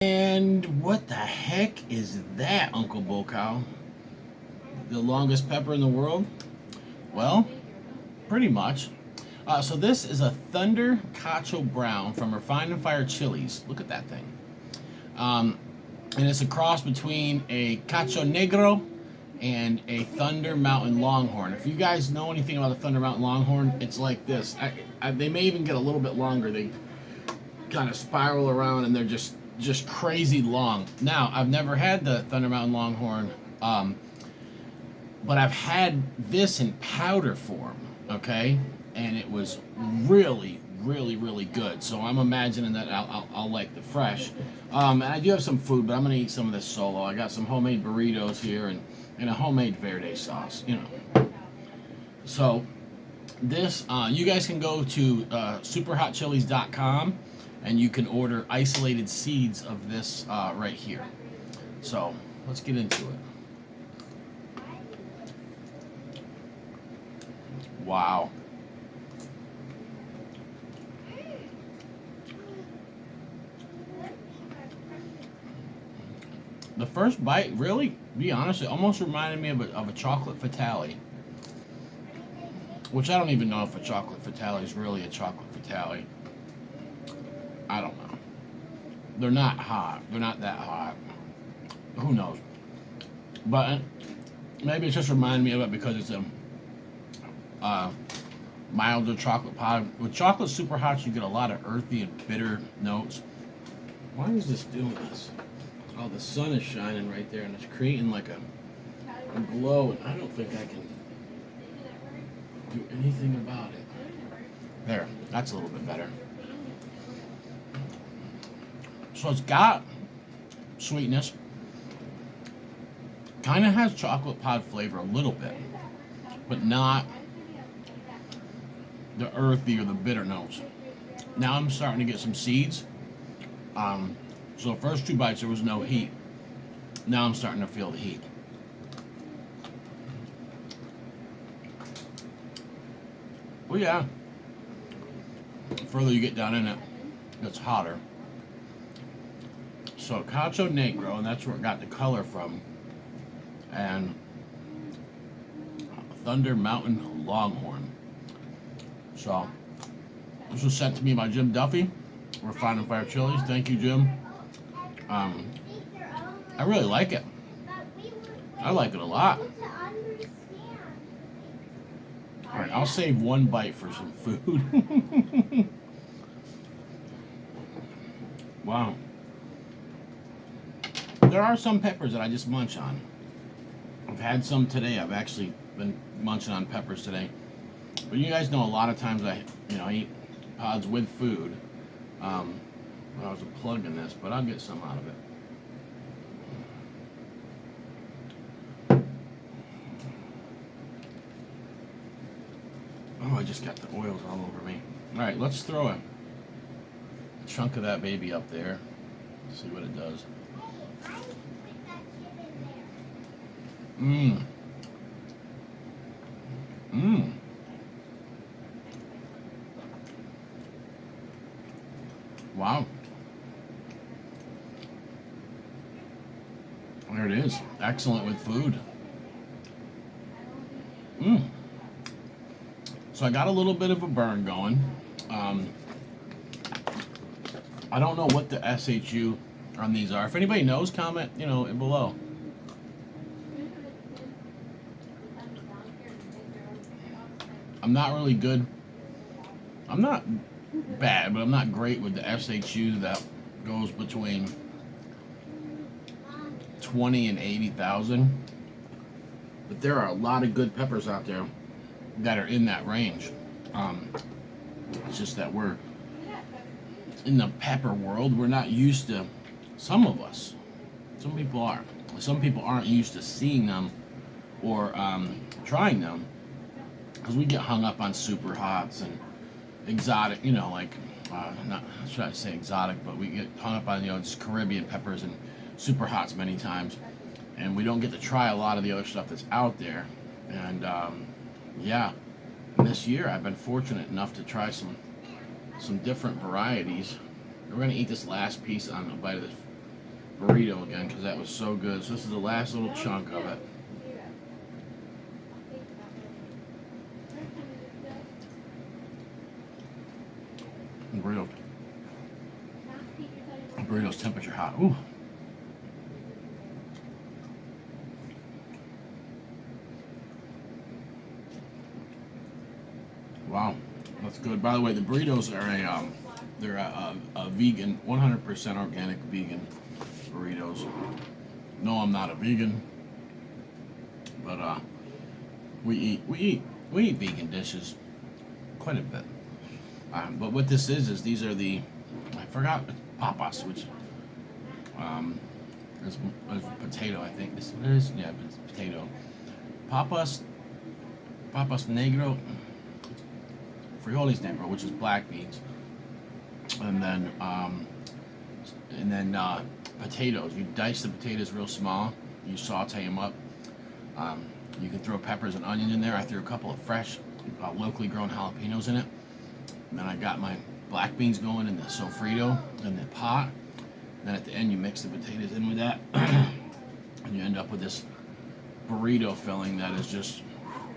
And what the heck is that, Uncle Bocow? The longest pepper in the world? Well, pretty much. So this is a Thunder Cacho Brown from Refined and Fire Chiles. Look at that thing. And it's a cross between a Cacho Negro and a Thunder Mountain Longhorn. If you guys know anything about the Thunder Mountain Longhorn, it's like this. They may even get a little bit longer. They kind of spiral around and they're just crazy long. Now, I've never had the Thunder Mountain Longhorn, but I've had this in powder form, okay? And it was really, really, really good. So I'm imagining that I'll like the fresh. And I do have some food, but I'm going to eat some of this solo. I got some homemade burritos here and a homemade verde sauce, you know. So this, you guys can go to superhotchilies.com and you can order isolated seeds of this right here. So let's get into it. Wow. The first bite, really, be honest, it almost reminded me of a chocolate fatale. Which I don't even know if a chocolate fatale is really a chocolate fatale. I don't know. They're not hot. They're not that hot. Who knows? But maybe it's just reminding me of it because it's a milder chocolate pie. With chocolate super hot, you get a lot of earthy and bitter notes. Why is this doing this? Oh, the sun is shining right there, and it's creating like a glow, and I don't think I can do anything about it. There, that's a little bit better. So it's got sweetness. Kind of has chocolate pod flavor a little bit, but not the earthy or the bitter notes. Now I'm starting to get some seeds. So the first two bites there was no heat. Now I'm starting to feel the heat. Well, yeah. The further you get down in it, it's hotter. So Cacho Negro, and that's where it got the color from, and Thunder Mountain Longhorn. So this was sent to me by Jim Duffy, Refined and Fire Chiles. Thank you, Jim. I really like it. I like it a lot. Alright, I'll save one bite for some food. Wow. There are some peppers that I just munch on. I've had some today. I've actually been munching on peppers today. But you guys know a lot of times I eat pods with food. I was a plug in this, but I'll get some out of it. Oh, I just got the oils all over me. Alright, let's throw a chunk of that baby up there. See what it does. Mmm. Mmm. Wow. There it is. Excellent with food. Mmm. So I got a little bit of a burn going. I don't know what the SHU on these are. If anybody knows, comment, below. I'm not really good. I'm not bad, but I'm not great with the SHU that goes between 20 and 80,000. But there are a lot of good peppers out there that are in that range. It's just that we're in the pepper world. We're not used to, some of us, some people are. Some people aren't used to seeing them or trying them because we get hung up on super hots and exotic, not should I say exotic, but we get hung up on just Caribbean peppers and super hots many times, and we don't get to try a lot of the other stuff that's out there. And yeah, and this year I've been fortunate enough to try some different varieties. We're gonna eat this last piece on a bite of this burrito again because that was so good. So this is the last little chunk of it. Burrito. Burrito's temperature hot. Ooh. Wow, that's good. By the way, the burritos are they're a vegan, 100% organic vegan burritos. No, I'm not a vegan, but we eat vegan dishes quite a bit. But what this is these are the, I forgot, papas, which is potato, I think. This is, yeah, it's potato. Papas negro, frijoles negro, which is black beans, and then potatoes. You dice the potatoes real small. You saute them up. You can throw peppers and onions in there. I threw a couple of fresh, locally grown jalapenos in it. And then I got my black beans going in the sofrito in the pot. Then at the end, you mix the potatoes in with that, and you end up with this burrito filling that is just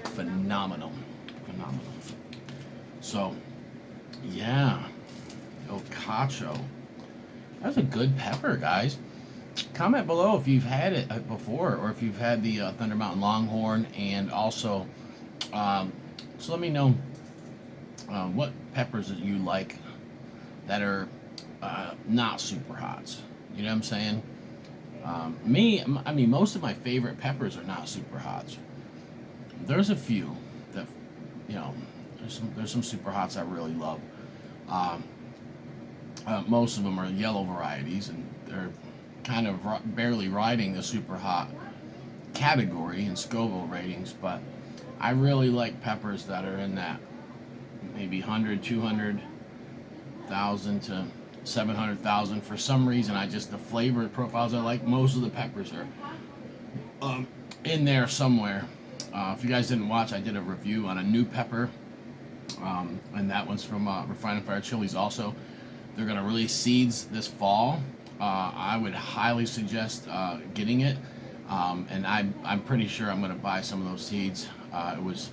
phenomenal. So, yeah, El Cacho. That's a good pepper, guys. Comment below if you've had it before, or if you've had the Thunder Mountain Longhorn, and also, so let me know what peppers that you like that are not super hot. You know what I'm saying? I mean, most of my favorite peppers are not super hot. There's a few that, you know, there's some super hots I really love. Most of them are yellow varieties, and they're kind of barely riding the super hot category in Scoville ratings, but I really like peppers that are in that maybe 100, 200,000 to 700,000. For some reason, the flavor profiles I like, most of the peppers are in there somewhere. If you guys didn't watch, I did a review on a new pepper, and that one's from Refine and Fire Chiles also. They're going to release seeds this fall. I would highly suggest getting it, and I'm pretty sure I'm going to buy some of those seeds. It was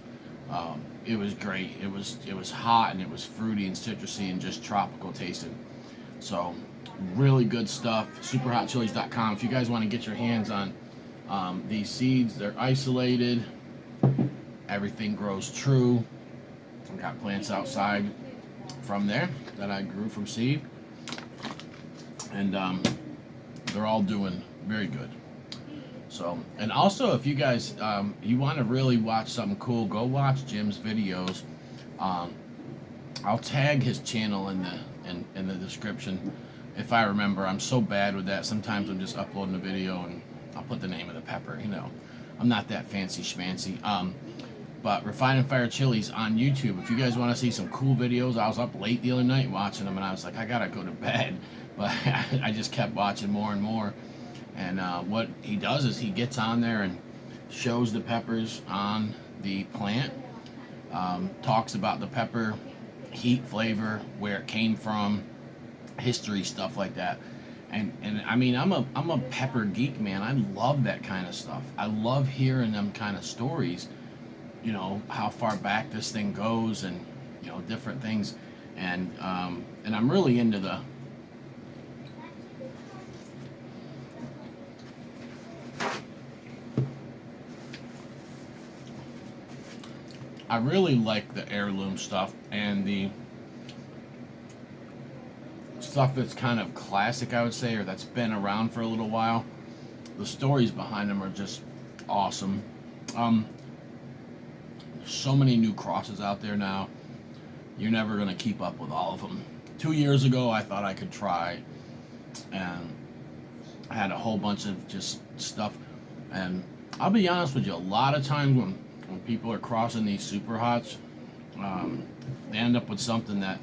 great. It was hot, and it was fruity and citrusy and just tropical tasting. So really good stuff. Superhotchilies.com. If you guys want to get your hands on these seeds, they're isolated. Everything grows true. I've got plants outside from there that I grew from seed, and they're all doing very good. So, and also, if you guys you want to really watch something cool, go watch Jim's videos. I'll tag his channel in the description if I remember. I'm so bad with that. Sometimes I'm just uploading a video and I'll put the name of the pepper. You know, I'm not that fancy schmancy. But Refine and Fire Chiles on YouTube. If you guys want to see some cool videos, I was up late the other night watching them, and I was like, I gotta go to bed. But I just kept watching more and more. And what he does is he gets on there and shows the peppers on the plant, talks about the pepper, heat, flavor, where it came from, history, stuff like that. And I mean, I'm a pepper geek, man. I love that kind of stuff. I love hearing them kind of stories. You know, how far back this thing goes, and you know, different things, and I'm really into the I really like the heirloom stuff and the stuff that's kind of classic, I would say, or that's been around for a little while. The stories behind them are just awesome. So many new crosses out there now. You're never going to keep up with all of them. 2 years ago, I thought I could try, and I had a whole bunch of just stuff. And I'll be honest with you, a lot of times when people are crossing these super hots, they end up with something that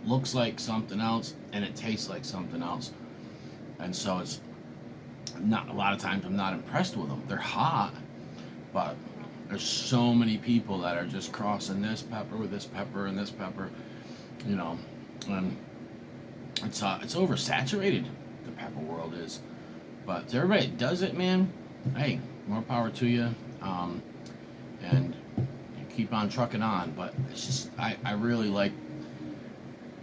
looks like something else and it tastes like something else. And so it's not, a lot of times I'm not impressed with them. They're hot, but there's so many people that are just crossing this pepper with this pepper and this pepper, you know, and it's oversaturated. The pepper world is, But to everybody that does it, man, hey, more power to you. And keep on trucking on. But it's just, I really like,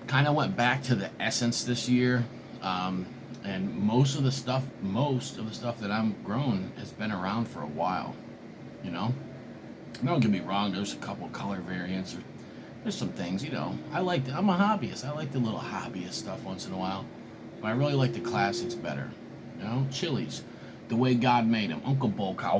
kind of went back to the essence this year. And most of the stuff that I'm growing has been around for a while. You know? Don't get me wrong, there's a couple color variants. There's some things, you know. I'm a hobbyist. I like the little hobbyist stuff once in a while. But I really like the classics better. You know? Chilies. The way God made them. Uncle Bull Cow.